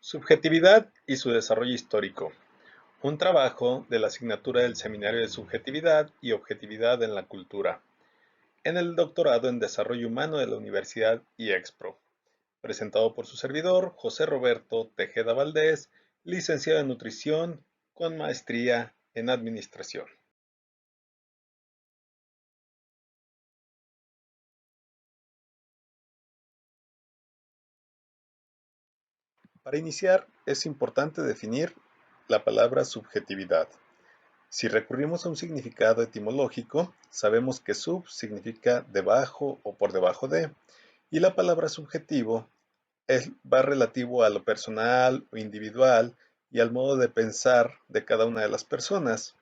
Subjetividad y su desarrollo histórico. Un trabajo de la asignatura del Seminario de Subjetividad y Objetividad en la Cultura, en el doctorado en Desarrollo Humano de la Universidad IEXPRO, presentado por su servidor, José Roberto Tejeda Valdés, licenciado en Nutrición con maestría en Administración. Para iniciar, es importante definir la palabra subjetividad. Si recurrimos a un significado etimológico, sabemos que sub significa debajo o por debajo de, y la palabra subjetivo va relativo a lo personal o individual y al modo de pensar de cada una de las personas.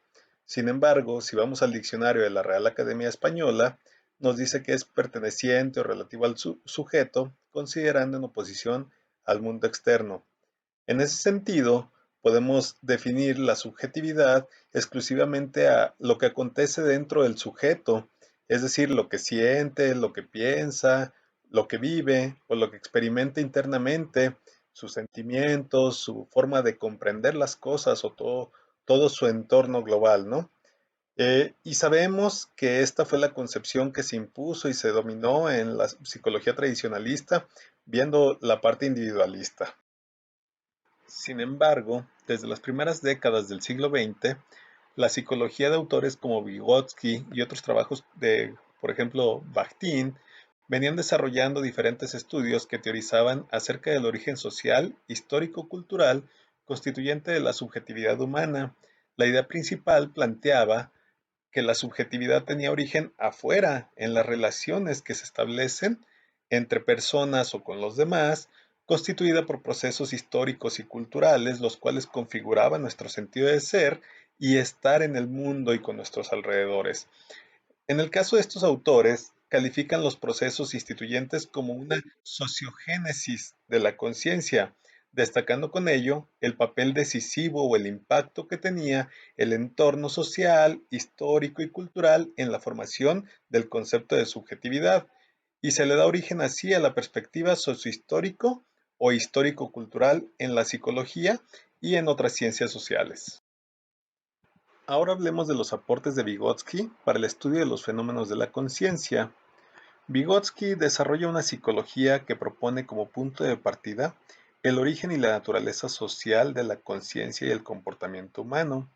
Sin embargo, si vamos al diccionario de la Real Academia Española, nos dice que es perteneciente o relativo al sujeto, considerando en oposición al mundo externo. En ese sentido, podemos definir la subjetividad exclusivamente a lo que acontece dentro del sujeto, es decir, lo que siente, lo que piensa, lo que vive o lo que experimenta internamente, sus sentimientos, su forma de comprender las cosas o todo su entorno global, ¿no? Y sabemos que esta fue la concepción que se impuso y se dominó en la psicología tradicionalista, viendo la parte individualista. Sin embargo, desde las primeras décadas del siglo XX, la psicología de autores como Vygotsky y otros trabajos de, por ejemplo, Bakhtin, venían desarrollando diferentes estudios que teorizaban acerca del origen social, histórico-cultural, constituyente de la subjetividad humana. La idea principal planteaba que la subjetividad tenía origen afuera, en las relaciones que se establecen entre personas o con los demás, constituida por procesos históricos y culturales, los cuales configuraban nuestro sentido de ser y estar en el mundo y con nuestros alrededores. En el caso de estos autores, califican los procesos instituyentes como una sociogénesis de la conciencia, destacando con ello el papel decisivo o el impacto que tenía el entorno social, histórico y cultural en la formación del concepto de subjetividad, y se le da origen así a la perspectiva sociohistórico o histórico-cultural en la psicología y en otras ciencias sociales. Ahora hablemos de los aportes de Vygotsky para el estudio de los fenómenos de la conciencia. Vygotsky desarrolla una psicología que propone como punto de partida el origen y la naturaleza social de la conciencia y el comportamiento humano.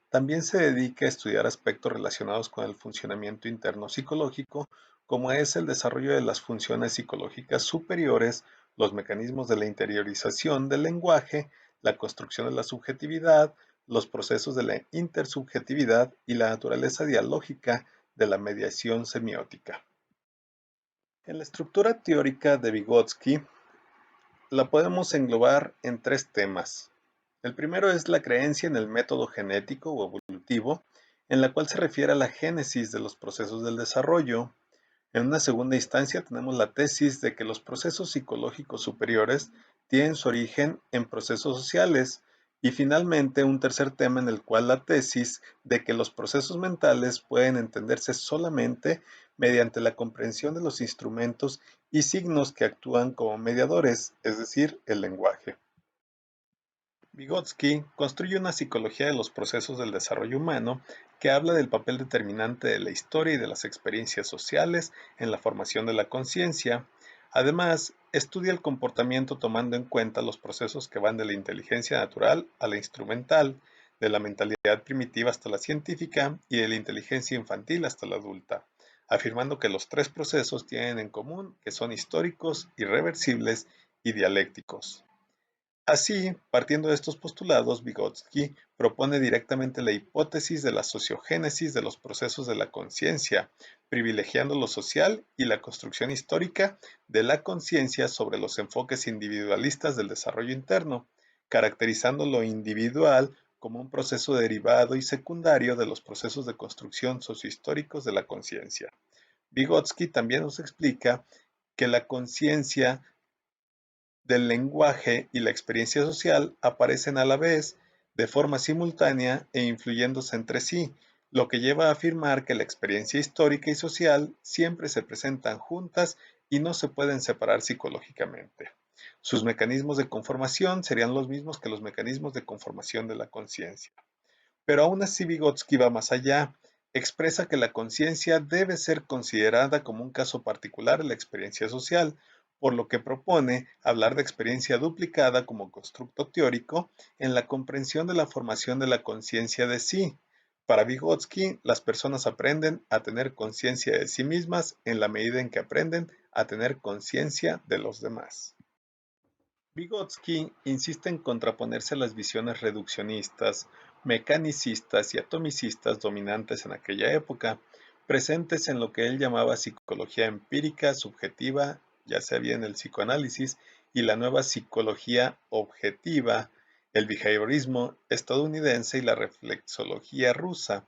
También se dedica a estudiar aspectos relacionados con el funcionamiento interno psicológico, como es el desarrollo de las funciones psicológicas superiores, los mecanismos de la interiorización del lenguaje, la construcción de la subjetividad, los procesos de la intersubjetividad y la naturaleza dialógica de la mediación semiótica. En la estructura teórica de Vygotsky la podemos englobar en tres temas. El primero es la creencia en el método genético o evolutivo, en la cual se refiere a la génesis de los procesos del desarrollo. En una segunda instancia tenemos la tesis de que los procesos psicológicos superiores tienen su origen en procesos sociales. Y finalmente un tercer tema en el cual la tesis de que los procesos mentales pueden entenderse solamente mediante la comprensión de los instrumentos y signos que actúan como mediadores, es decir, el lenguaje. Vygotsky construye una psicología de los procesos del desarrollo humano que habla del papel determinante de la historia y de las experiencias sociales en la formación de la conciencia. Además, estudia el comportamiento tomando en cuenta los procesos que van de la inteligencia natural a la instrumental, de la mentalidad primitiva hasta la científica y de la inteligencia infantil hasta la adulta, afirmando que los tres procesos tienen en común que son históricos, irreversibles y dialécticos. Así, partiendo de estos postulados, Vygotsky propone directamente la hipótesis de la sociogénesis de los procesos de la conciencia, privilegiando lo social y la construcción histórica de la conciencia sobre los enfoques individualistas del desarrollo interno, caracterizando lo individual como un proceso derivado y secundario de los procesos de construcción sociohistóricos de la conciencia. Vygotsky también nos explica que la conciencia del lenguaje y la experiencia social aparecen a la vez, de forma simultánea e influyéndose entre sí, lo que lleva a afirmar que la experiencia histórica y social siempre se presentan juntas y no se pueden separar psicológicamente. Sus mecanismos de conformación serían los mismos que los mecanismos de conformación de la conciencia. Pero aún así Vygotsky va más allá, expresa que la conciencia debe ser considerada como un caso particular de la experiencia social, por lo que propone hablar de experiencia duplicada como constructo teórico en la comprensión de la formación de la conciencia de sí. Para Vygotsky, las personas aprenden a tener conciencia de sí mismas en la medida en que aprenden a tener conciencia de los demás. Vygotsky insiste en contraponerse a las visiones reduccionistas, mecanicistas y atomicistas dominantes en aquella época, presentes en lo que él llamaba psicología empírica subjetiva, ya sea bien el psicoanálisis, y la nueva psicología objetiva, el behaviorismo estadounidense y la reflexología rusa.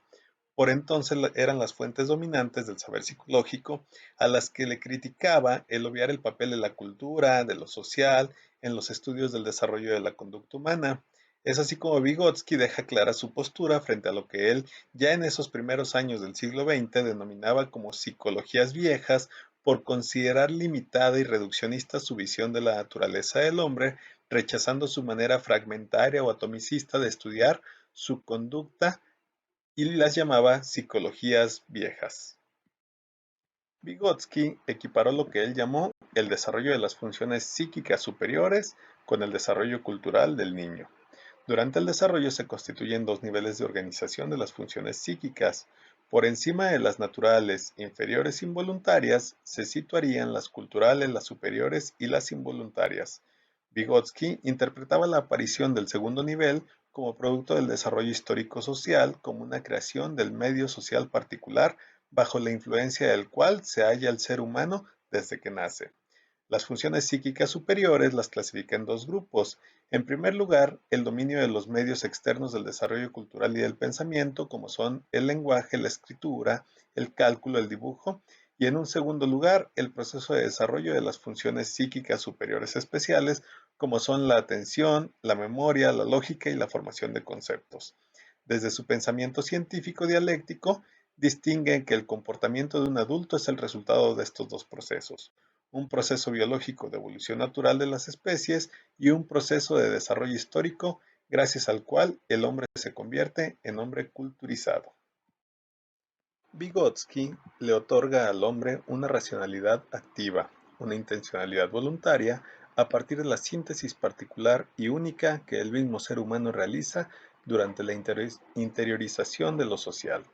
Por entonces eran las fuentes dominantes del saber psicológico a las que le criticaba el obviar el papel de la cultura, de lo social, en los estudios del desarrollo de la conducta humana. Es así como Vygotsky deja clara su postura frente a lo que él ya en esos primeros años del siglo XX denominaba como psicologías viejas por considerar limitada y reduccionista su visión de la naturaleza del hombre, rechazando su manera fragmentaria o atomicista de estudiar su conducta y las llamaba psicologías viejas. Vygotsky equiparó lo que él llamó el desarrollo de las funciones psíquicas superiores con el desarrollo cultural del niño. Durante el desarrollo se constituyen dos niveles de organización de las funciones psíquicas. Por encima de las naturales inferiores involuntarias se situarían las culturales, las superiores y las involuntarias. Vygotsky interpretaba la aparición del segundo nivel como producto del desarrollo histórico-social como una creación del medio social particular bajo la influencia del cual se halla el ser humano desde que nace. Las funciones psíquicas superiores las clasifica en dos grupos. En primer lugar, el dominio de los medios externos del desarrollo cultural y del pensamiento, como son el lenguaje, la escritura, el cálculo, el dibujo, y en un segundo lugar, el proceso de desarrollo de las funciones psíquicas superiores especiales, como son la atención, la memoria, la lógica y la formación de conceptos. Desde su pensamiento científico dialéctico, distinguen que el comportamiento de un adulto es el resultado de estos dos procesos, un proceso biológico de evolución natural de las especies y un proceso de desarrollo histórico gracias al cual el hombre se convierte en hombre culturizado. Vygotsky le otorga al hombre una racionalidad activa, una intencionalidad voluntaria, a partir de la síntesis particular y única que el mismo ser humano realiza durante la interiorización de lo social.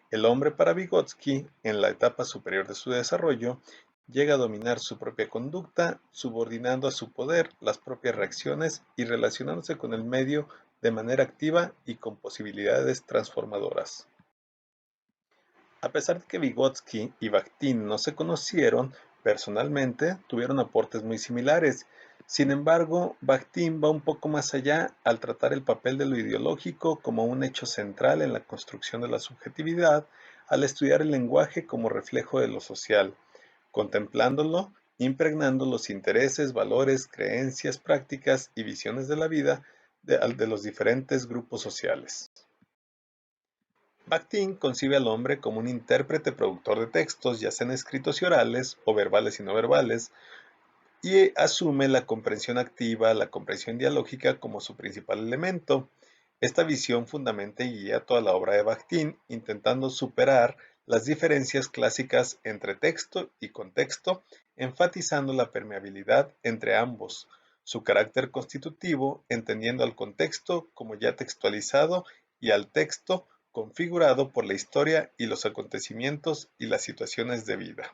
El hombre para Vygotsky, en la etapa superior de su desarrollo, llega a dominar su propia conducta, subordinando a su poder las propias reacciones y relacionándose con el medio de manera activa y con posibilidades transformadoras. A pesar de que Vygotsky y Bakhtin no se conocieron personalmente, tuvieron aportes muy similares. Sin embargo, Bakhtin va un poco más allá al tratar el papel de lo ideológico como un hecho central en la construcción de la subjetividad, al estudiar el lenguaje como reflejo de lo social, contemplándolo, impregnando los intereses, valores, creencias, prácticas y visiones de la vida de los diferentes grupos sociales. Bakhtin concibe al hombre como un intérprete productor de textos, ya sean escritos y orales, o verbales y no verbales, y asume la comprensión activa, la comprensión dialógica como su principal elemento. Esta visión fundamenta y guía toda la obra de Bakhtin, intentando superar las diferencias clásicas entre texto y contexto, enfatizando la permeabilidad entre ambos, su carácter constitutivo, entendiendo al contexto como ya textualizado y al texto configurado por la historia y los acontecimientos y las situaciones de vida.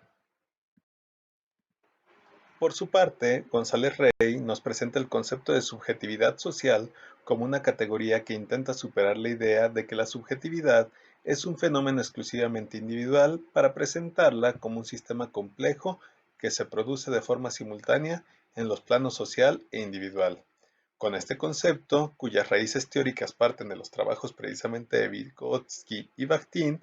Por su parte, González Rey nos presenta el concepto de subjetividad social como una categoría que intenta superar la idea de que la subjetividad es un fenómeno exclusivamente individual para presentarla como un sistema complejo que se produce de forma simultánea en los planos social e individual. Con este concepto, cuyas raíces teóricas parten de los trabajos precisamente de Vygotsky y Bakhtin,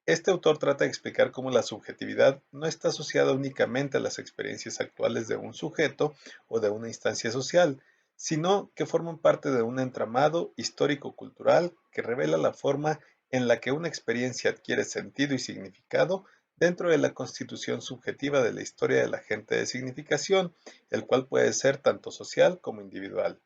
este autor trata de explicar cómo la subjetividad no está asociada únicamente a las experiencias actuales de un sujeto o de una instancia social, sino que forman parte de un entramado histórico-cultural que revela la forma en la que una experiencia adquiere sentido y significado dentro de la constitución subjetiva de la historia del agente de significación, el cual puede ser tanto social como individual.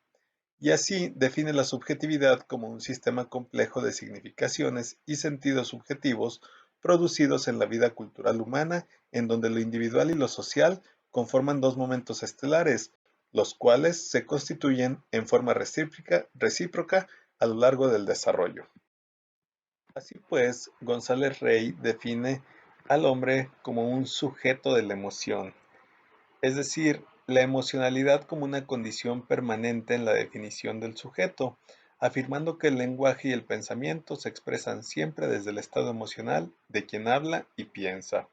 Y así define la subjetividad como un sistema complejo de significaciones y sentidos subjetivos producidos en la vida cultural humana, en donde lo individual y lo social conforman dos momentos estelares, los cuales se constituyen en forma recíproca a lo largo del desarrollo. Así pues, González Rey define al hombre como un sujeto de la emoción, es decir, la emocionalidad como una condición permanente en la definición del sujeto, afirmando que el lenguaje y el pensamiento se expresan siempre desde el estado emocional de quien habla y piensa.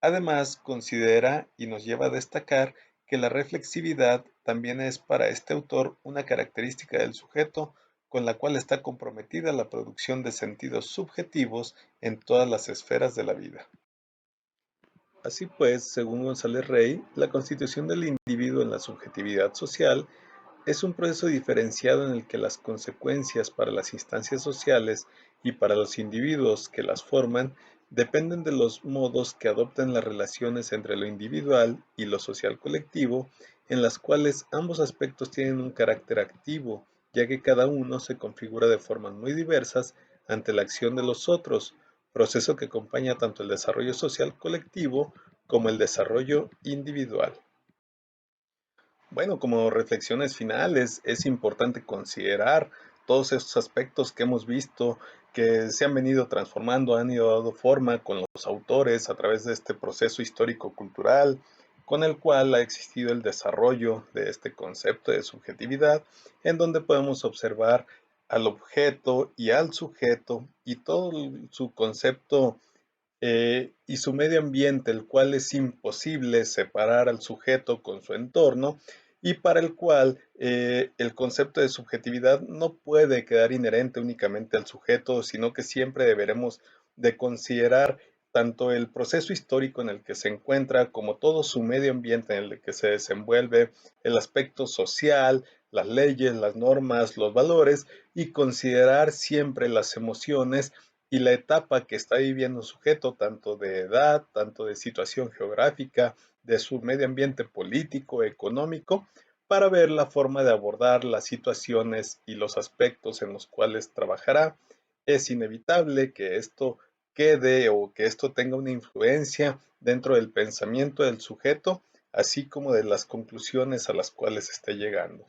Además, considera y nos lleva a destacar que la reflexividad también es para este autor una característica del sujeto con la cual está comprometida la producción de sentidos subjetivos en todas las esferas de la vida. Así pues, según González Rey, la constitución del individuo en la subjetividad social es un proceso diferenciado en el que las consecuencias para las instancias sociales y para los individuos que las forman dependen de los modos que adopten las relaciones entre lo individual y lo social colectivo, en las cuales ambos aspectos tienen un carácter activo, ya que cada uno se configura de formas muy diversas ante la acción de los otros, proceso que acompaña tanto el desarrollo social colectivo como el desarrollo individual. Bueno, como reflexiones finales, es importante considerar todos estos aspectos que hemos visto, que se han venido transformando, han ido dando forma con los autores a través de este proceso histórico-cultural, con el cual ha existido el desarrollo de este concepto de subjetividad, en donde podemos observar al objeto y al sujeto y todo su concepto y su medio ambiente, el cual es imposible separar al sujeto con su entorno y para el cual el concepto de subjetividad no puede quedar inherente únicamente al sujeto, sino que siempre deberemos de considerar tanto el proceso histórico en el que se encuentra como todo su medio ambiente en el que se desenvuelve, el aspecto social, las leyes, las normas, los valores y considerar siempre las emociones y la etapa que está viviendo un sujeto, tanto de edad, tanto de situación geográfica, de su medio ambiente político, económico, para ver la forma de abordar las situaciones y los aspectos en los cuales trabajará. Es inevitable que esto quede o que esto tenga una influencia dentro del pensamiento del sujeto, así como de las conclusiones a las cuales esté llegando.